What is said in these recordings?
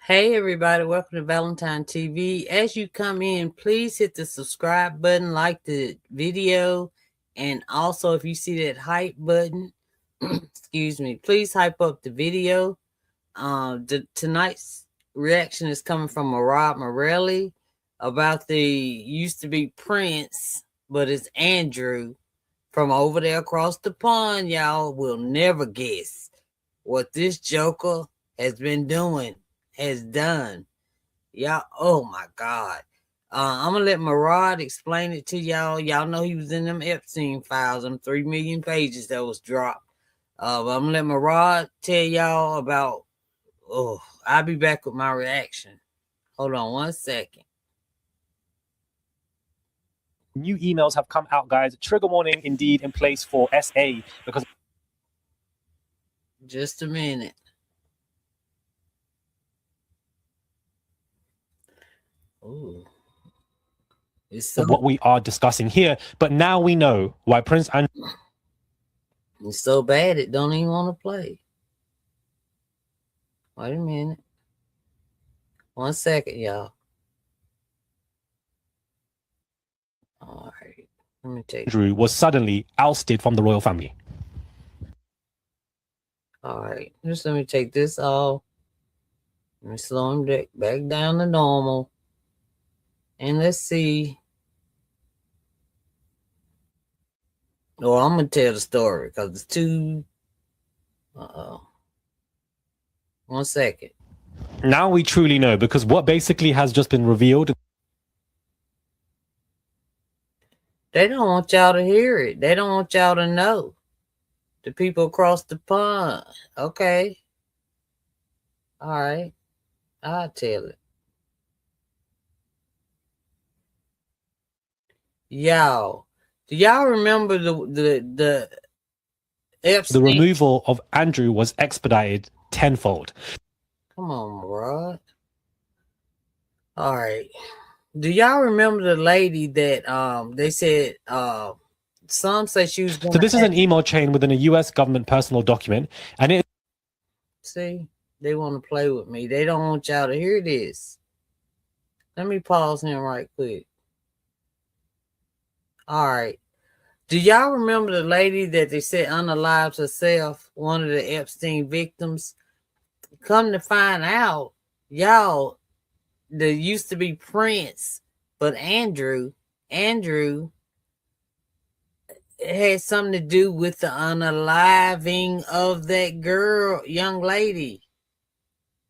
Hey everybody, welcome to Valentine TV. As you come in, please hit the subscribe button, like the video, and also if you see that hype button, excuse me, please hype up the video. Tonight's reaction is coming from MERALI about the used to be Prince, but it's Andrew from over there across the pond. Y'all will never guess what this Joker has been doing. Has done. Y'all, oh my God. I'm gonna let MERALI explain it to y'all. Y'all know he was in them Epstein files, them 3 million pages that was dropped. But I'm gonna let MERALI tell y'all about, I'll be back with my reaction. Hold on 1 second. New emails have come out, guys. Trigger warning indeed in place for SA because... Just a minute. Ooh. It's what we are discussing here, but now we know why Prince Andrew... It's so bad it don't even want to play. Wait a minute. 1 second, y'all. All right. Let me take Andrew was suddenly ousted from the royal family. All right. Just let me take this off. Let me slow him back down to normal. And let's see. Oh, I'm going to tell the story because it's too... 1 second. Now we truly know, because what basically has just been revealed... They don't want y'all to hear it. They don't want y'all to know. The people across the pond. Okay. All right. I'll tell it. Y'all, do y'all remember the Epstein? The removal of Andrew was expedited tenfold. Come on, Rod. All right. Do y'all remember the lady that they said some say she was gonna... So this is an email chain within a US government personal document, and it... See, they want to play with me. They don't want y'all to hear this. Let me pause him right quick. All right. Do y'all remember the lady that they said unalived herself, one of the Epstein victims? Come to find out, y'all, there used to be Prince, but Andrew had something to do with the unaliving of that girl, young lady.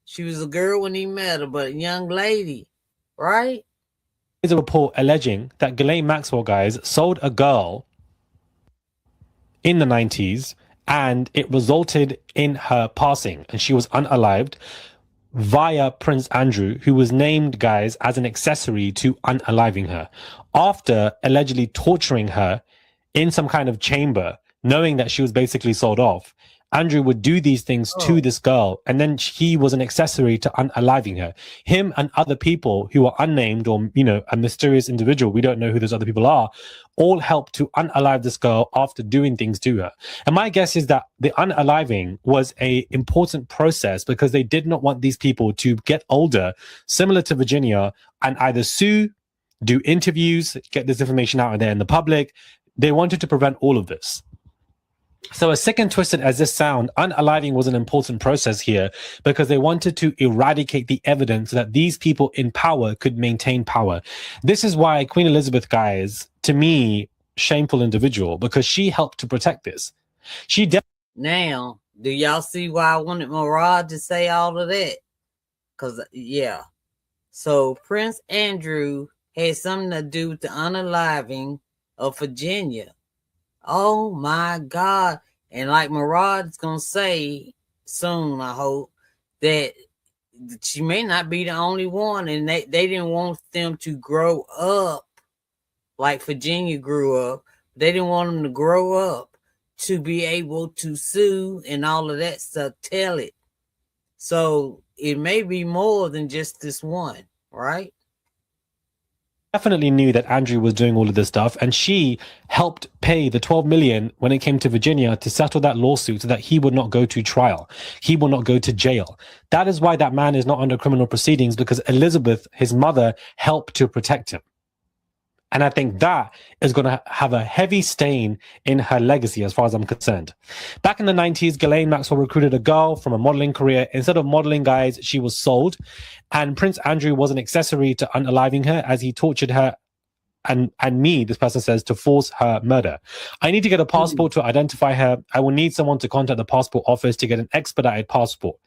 She was a girl when he met her, but a young lady, right? There's a report alleging that Ghislaine Maxwell, guys, sold a girl in the 90s, and it resulted in her passing, and she was unalived via Prince Andrew, who was named, guys, as an accessory to unaliving her, after allegedly torturing her in some kind of chamber, knowing that she was basically sold off. Andrew would do these things to this girl, and then he was an accessory to unaliving her. Him and other people who are unnamed, or, you know, a mysterious individual, we don't know who those other people are, all helped to unalive this girl after doing things to her. And my guess is that the unaliving was a important process because they did not want these people to get older, similar to Virginia, and either sue, do interviews, get this information out there in the public. They wanted to prevent all of this. So as sick and twisted as this sound, unaliving was an important process here because they wanted to eradicate the evidence that these people in power could maintain power. This is why Queen Elizabeth, guys, to me, shameful individual, because she helped to protect this. She Now, do y'all see why I wanted MERALI to say all of that? Because, yeah. So Prince Andrew had something to do with the unaliving of Virginia. Oh my God. And like MERALI is going to say soon, I hope, that she may not be the only one. And they didn't want them to grow up like Virginia grew up. They didn't want them to grow up to be able to sue and all of that stuff, tell it. So it may be more than just this one, right? definitely knew that Andrew was doing all of this stuff, and she helped pay the 12 million when it came to Virginia to settle that lawsuit so that he would not go to trial. He will not go to jail. That is why that man is not under criminal proceedings, because Elizabeth, his mother, helped to protect him. And I think that is going to have a heavy stain in her legacy as far as I'm concerned. Back in the 90s, Ghislaine Maxwell recruited a girl from a modeling career. Instead of modeling, guys, she was sold. And Prince Andrew was an accessory to unaliving her as he tortured her and me, this person says, to force her murder. I need to get a passport to identify her. I will need someone to contact the passport office to get an expedited passport.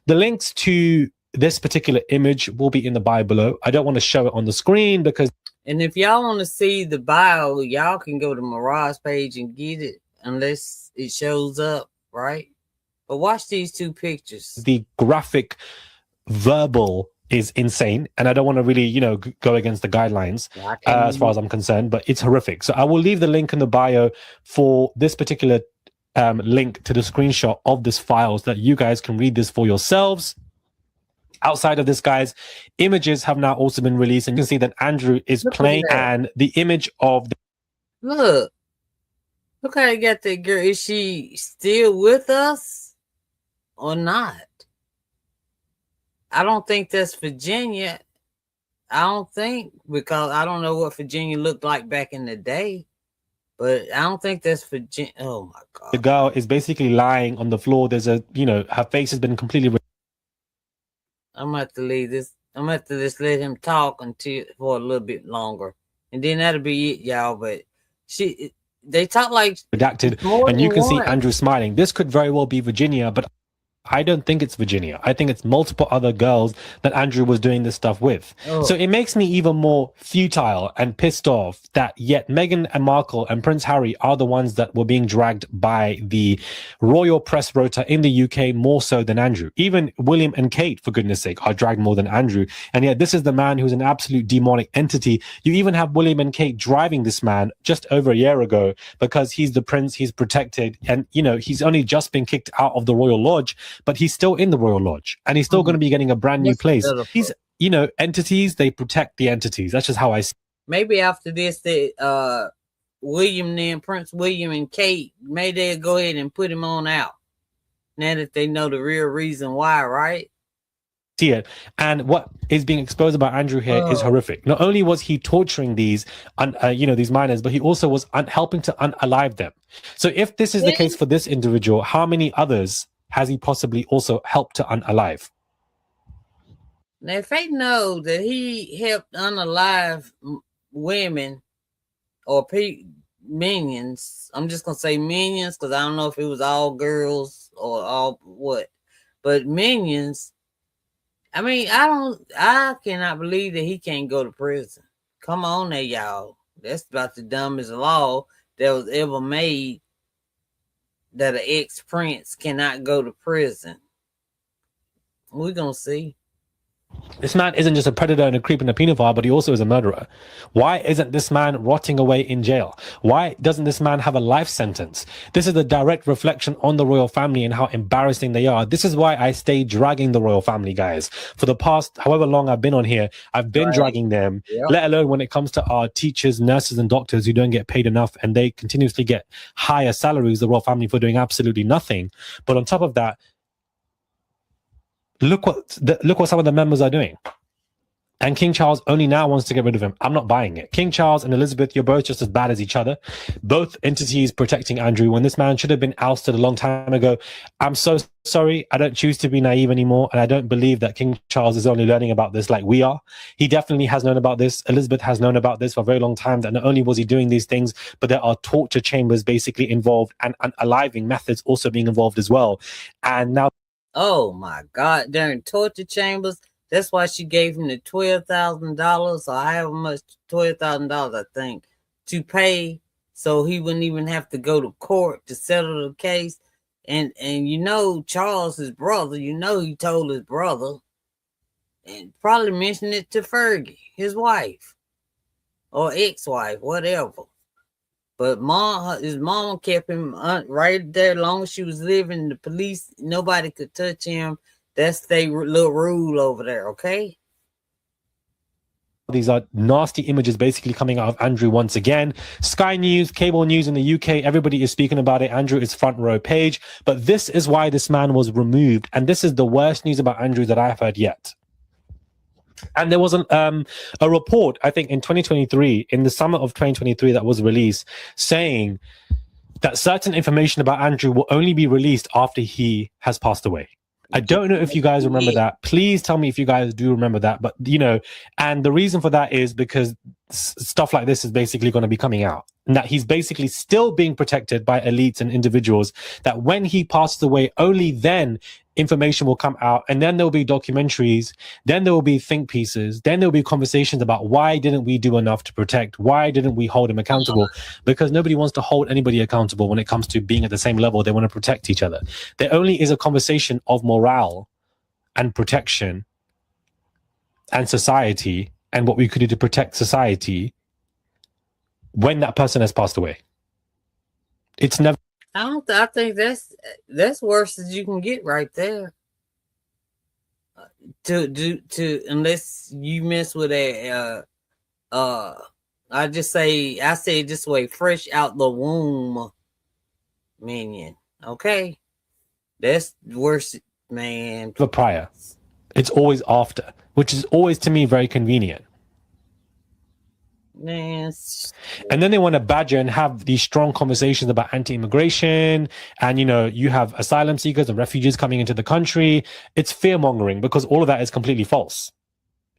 The links to this particular image will be in the bio below. I don't want to show it on the screen because... And if y'all want to see the bio, y'all can go to MURAD's page and get it, unless it shows up, right? But watch these two pictures. The graphic verbal is insane, and I don't want to really, go against the guidelines as far as I'm concerned, but it's horrific. So I will leave the link in the bio for this particular link to the screenshot of this file so that you guys can read this for yourselves. Outside of this, guys, images have now also been released, and you can see that Andrew is playing, and the image of look how you got that girl. Is she still with us or not? I don't think that's Virginia. I don't think, because I don't know what Virginia looked like back in the day, but I don't think that's Virginia. Oh my God. The girl is basically lying on the floor. There's a, her face has been completely... I'm going to have to leave this. I'm going to have to just let him talk for a little bit longer. And then that'll be it, y'all. But they talk like... redacted, and you can see Andrew smiling. This could very well be Virginia, but I don't think it's Virginia. I think it's multiple other girls that Andrew was doing this stuff with. Oh. So it makes me even more futile and pissed off that yet Meghan and Markle and Prince Harry are the ones that were being dragged by the royal press rota in the UK more so than Andrew. Even William and Kate, for goodness sake, are dragged more than Andrew. And yet this is the man who's an absolute demonic entity. You even have William and Kate driving this man just over a year ago because he's the prince, he's protected, and, he's only just been kicked out of the Royal Lodge, but he's still in the Royal Lodge, and he's still going to be getting a brand new place. He's, entities, they protect the entities. That's just how I see it. Maybe after this, William and Prince William and Kate, maybe they'll go ahead and put him on out. Now that they know the real reason why, right? See it, and what is being exposed about Andrew here is horrific. Not only was he torturing these these minors, but he also was helping to unalive them. So if this is the case for this individual, how many others has he possibly also helped to unalive? Now, if they know that he helped unalive women or minions, I'm just going to say minions because I don't know if it was all girls or all what, but minions, I mean, I cannot believe that he can't go to prison. Come on there, y'all. That's about the dumbest law that was ever made, that an ex-prince cannot go to prison. We're going to see. This man isn't just a predator and a creep and a pedophile, but he also is a murderer. Why isn't this man rotting away in jail? Why doesn't this man have a life sentence? This is a direct reflection on the royal family and how embarrassing they are. This is why I stay dragging the royal family, guys. For the past however long I've been on here, I've been dragging them, let alone when it comes to our teachers, nurses, and doctors who don't get paid enough, and they continuously get higher salaries, the royal family, for doing absolutely nothing. But on top of that, look what some of the members are doing. And King Charles only now wants to get rid of him. I'm not buying it. King Charles and Elizabeth, you're both just as bad as each other. Both entities protecting Andrew when this man should have been ousted a long time ago. I'm so sorry. I don't choose to be naive anymore. And I don't believe that King Charles is only learning about this like we are. He definitely has known about this. Elizabeth has known about this for a very long time. That not only was he doing these things, but there are torture chambers basically involved and unaliving methods also being involved as well. And now... Oh my God, they're in torture chambers. That's why she gave him the $12,000 or however much, $12,000, I think, to pay so he wouldn't even have to go to court to settle the case. And Charles, his brother, he told his brother and probably mentioned it to Fergie, his wife or ex-wife, whatever. But his mom kept him right there as long as she was living. The police, nobody could touch him. That's their little rule over there, okay? These are nasty images basically coming out of Andrew once again. Sky News, cable news in the UK, everybody is speaking about it. Andrew is front row page. But this is why this man was removed. And this is the worst news about Andrew that I've heard yet. And there was a report, I think in 2023, in the summer of 2023, that was released saying that certain information about Andrew will only be released after he has passed away. I don't know if you guys remember that. Please tell me if you guys do remember that. But, you know, and the reason for that is because stuff like this is basically going to be coming out. And that he's basically still being protected by elites and individuals, that when he passes away, only then information will come out. And then there'll be documentaries. Then there will be think pieces. Then there'll be conversations about why didn't we do enough to protect? Why didn't we hold him accountable? Because nobody wants to hold anybody accountable when it comes to being at the same level. They want to protect each other. There only is a conversation of morale and protection and society and what we could do to protect society when that person has passed away. It's never. I think that's worse as you can get right there. To unless you mess with I say it this way, fresh out the womb minion. Okay, that's worse, man. The prior, it's always after, which is always to me very convenient. Yes. And then they want to badger and have these strong conversations about anti-immigration, and, you know, you have asylum seekers and refugees coming into the country. It's fear-mongering because all of that is completely false.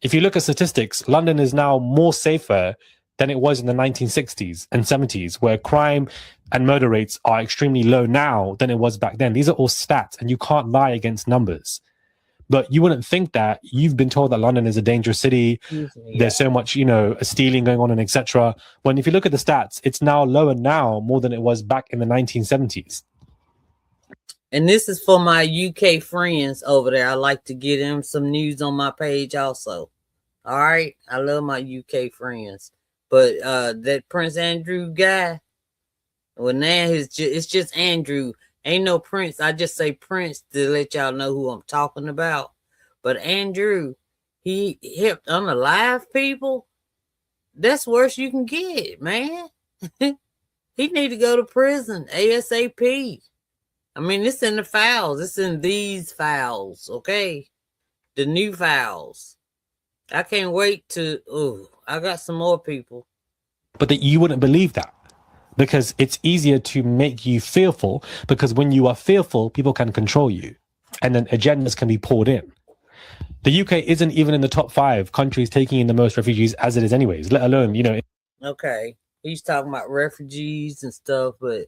If you look at statistics, London is now more safer than it was in the 1960s and 70s, where crime and murder rates are extremely low now than it was back then. These are all stats, and you can't lie against numbers. But you wouldn't think that. You've been told that London is a dangerous city. Yeah. There's so much, you know, stealing going on and etc. When if you look at the stats, it's now lower now more than it was back in the 1970s. And this is for my UK friends over there. I like to get them some news on my page also. All right. I love my UK friends. But that Prince Andrew guy, well, now it's just Andrew. Ain't no Prince. I just say Prince to let y'all know who I'm talking about. But Andrew, he helped unalive people. That's worse you can get, man. He need to go to prison ASAP. I mean, it's in the files. It's in these files, okay? The new files. I can't wait to, I got some more people. But that you wouldn't believe that. Because it's easier to make you fearful, because when you are fearful, people can control you. And then agendas can be poured in. The UK isn't even in the top 5 countries taking in the most refugees as it is anyways, let alone, you know. Okay. He's talking about refugees and stuff, but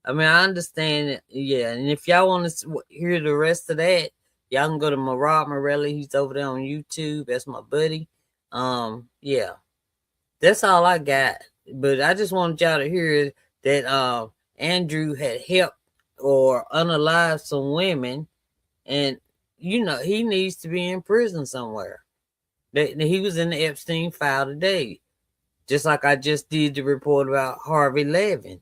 I mean, I understand it. Yeah. And if y'all want to hear the rest of that, y'all can go to MERALI. He's over there on YouTube. That's my buddy. Yeah. That's all I got. But I just wanted y'all to hear that Andrew had helped or unalived some women, and you know he needs to be in prison somewhere. That he was in the Epstein file today, just like I just did the report about Harvey Levin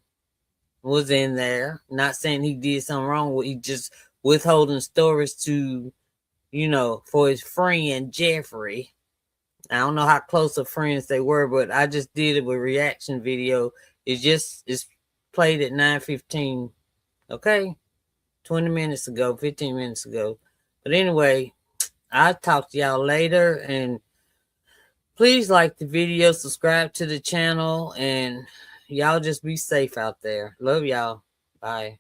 was in there. Not saying he did something wrong, he just withholding stories to, you know, for his friend Jeffrey. I don't know how close of friends they were, but I just did it with reaction video. It's played at 9:15. Okay. 20 minutes ago, 15 minutes ago. But anyway, I'll talk to y'all later, and please like the video, subscribe to the channel, and y'all just be safe out there. Love y'all. Bye.